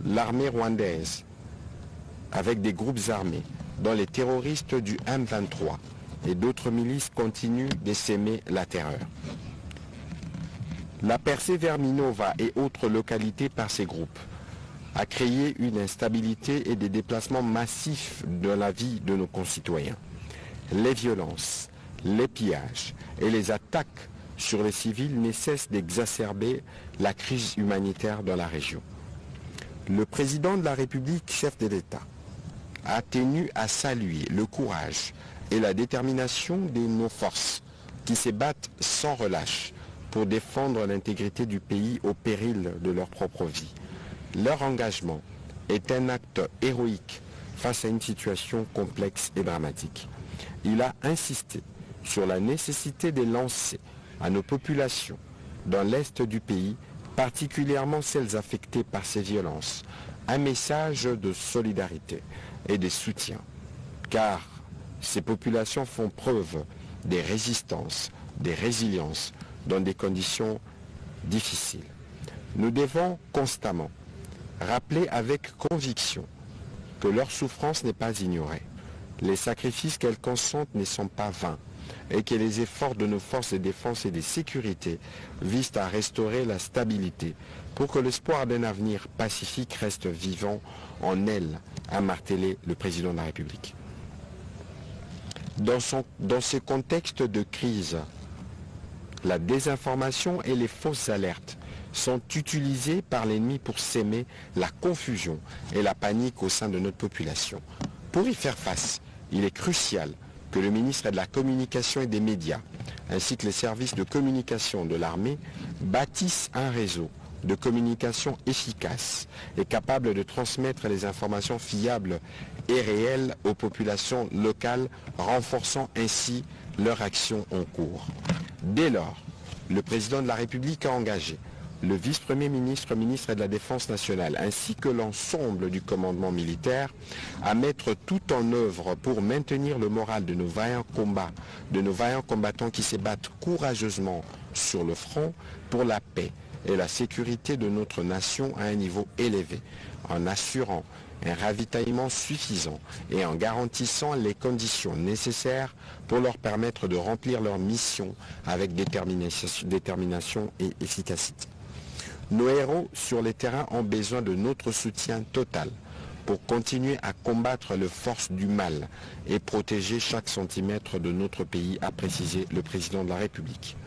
l'armée rwandaise avec des groupes armés, dont les terroristes du M23 et d'autres milices continuent d'essaimer la terreur. La percée vers Minova et autres localités par ces groupes a créé une instabilité et des déplacements massifs de la vie de nos concitoyens. Les violences, les pillages et les attaques sur les civils ne cessent d'exacerber la crise humanitaire dans la région. Le président de la République, chef de l'État, a tenu à saluer le courage et la détermination de nos forces qui se battent sans relâche pour défendre l'intégrité du pays au péril de leur propre vie. Leur engagement est un acte héroïque face à une situation complexe et dramatique. Il a insisté sur la nécessité de lancer à nos populations dans l'est du pays, particulièrement celles affectées par ces violences, un message de solidarité et de soutien, car ces populations font preuve de résistance, de résilience dans des conditions difficiles. Nous devons constamment rappeler avec conviction que leur souffrance n'est pas ignorée. Les sacrifices qu'elles consentent ne sont pas vains et que les efforts de nos forces de défense et de sécurité visent à restaurer la stabilité pour que l'espoir d'un avenir pacifique reste vivant en elles, a martelé le président de la République. Dans ce contexte de crise, la désinformation et les fausses alertes sont utilisées par l'ennemi pour s'aimer la confusion et la panique au sein de notre population. Pour y faire face, il est crucial que le ministre de la Communication et des Médias, ainsi que les services de communication de l'armée, bâtissent un réseau de communication efficace et capable de transmettre les informations fiables et réelles aux populations locales, renforçant ainsi leur action en cours. Dès lors, le président de la République a engagé le vice-premier ministre, ministre de la Défense nationale, ainsi que l'ensemble du commandement militaire, à mettre tout en œuvre pour maintenir le moral de nos vaillants combattants qui se battent courageusement sur le front pour la paix et la sécurité de notre nation à un niveau élevé, en assurant un ravitaillement suffisant et en garantissant les conditions nécessaires pour leur permettre de remplir leur mission avec détermination et efficacité. Nos héros sur les terrains ont besoin de notre soutien total pour continuer à combattre les forces du mal et protéger chaque centimètre de notre pays, a précisé le président de la République.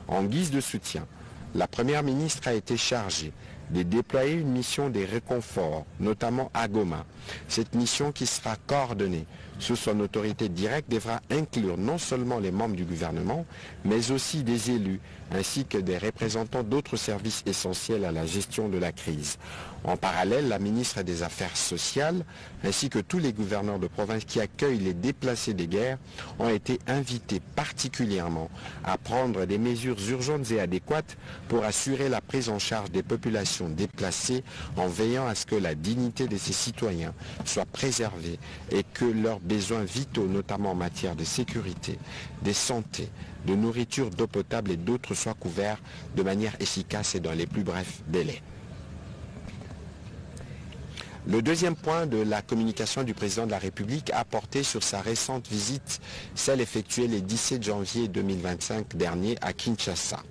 En guise de soutien, la première ministre a été chargée de déployer une mission de réconfort, notamment à Goma. Cette mission, qui sera coordonnée sous son autorité directe, devra inclure non seulement les membres du gouvernement, mais aussi des élus, ainsi que des représentants d'autres services essentiels à la gestion de la crise. En parallèle, la ministre des Affaires sociales, ainsi que tous les gouverneurs de province qui accueillent les déplacés des guerres, ont été invités particulièrement à prendre des mesures urgentes et adéquates pour assurer la prise en charge des populations déplacées, en veillant à ce que la dignité de ces citoyens soit préservée et que leurs besoins vitaux, notamment en matière de sécurité, de santé, de nourriture, d'eau potable et d'autres, soient couverts de manière efficace et dans les plus brefs délais. Le deuxième point de la communication du président de la République a porté sur sa récente visite, celle effectuée le 17 janvier 2025 dernier à Kinshasa.